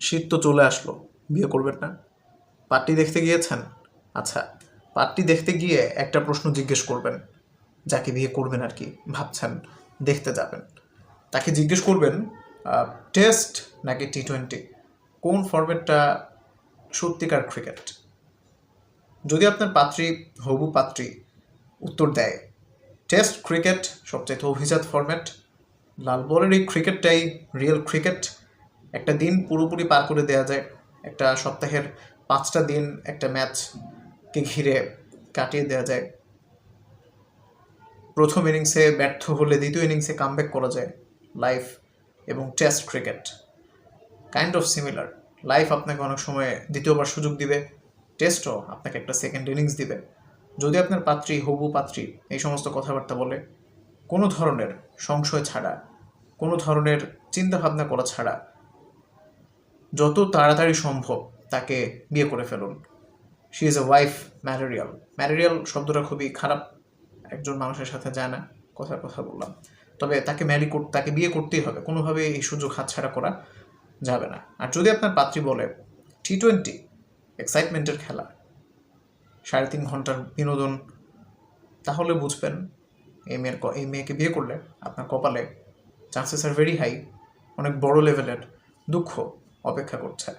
শীত তো চলে আসলো, বিয়ে করবেন না? পাত্রী দেখতে গিয়েছেন? আচ্ছা, পাত্রী দেখতে গিয়ে একটা প্রশ্ন জিজ্ঞেস করবেন, যাকে বিয়ে করবেন আর কি ভাবছেন, দেখতে যাবেন, তাকে জিজ্ঞেস করবেন টেস্ট নাকি টি-20, কোন ফরম্যাটটা সত্যিকার ক্রিকেট? যদি আপনার পাত্রী, হবু পাত্রী উত্তর দেয় টেস্ট ক্রিকেট সবচাইতে অভিজাত ফরম্যাট, লাল বলের এই ক্রিকেটটাই রিয়েল ক্রিকেট, একটা দিন পুরোপুরি পার করে দেওয়া যায়, একটা সপ্তাহের 5টা দিন একটা ম্যাচকে ঘিরে কাটিয়ে দেওয়া যায়, প্রথম ইনিংসে ব্যর্থ হলে দ্বিতীয় ইনিংসে কামব্যাক করা যায়, লাইফ এবং test cricket kind of similar. Life আপনাকে অনেক সময় দ্বিতীয়বার সুযোগ দিবে, টেস্টও আপনাকে একটা সেকেন্ড ইনিংস দিবে। যদি আপনার পাত্রী, হবু পাত্রী এই সমস্ত কথাবার্তা বলে, কোনো ধরনের সংশয় ছাড়া, কোনো ধরনের চিন্তাভাবনা করা ছাড়া যত তাড়াতাড়ি সম্ভব তাকে বিয়ে করে ফেলুন। She is a wife material. Material শব্দটা খুবই খারাপ, একজন মানুষের সাথে যায় না, কথার কথা বললাম। তবে তাকে বিয়ে করতেই হবে, কোনোভাবে এই সুযোগ হাতছাড়া করা যাবে না। আর যদি আপনার পাত্রী বলে টি-20 এক্সাইটমেন্টের খেলা, 3.5 ঘন্টার বিনোদন, তাহলে বুঝবেন এই মেয়েকে বিয়ে করলে আপনার কপালে চান্সেস আর ভেরি হাই, অনেক বড় লেভেলের দুঃখ অপেক্ষা করছে।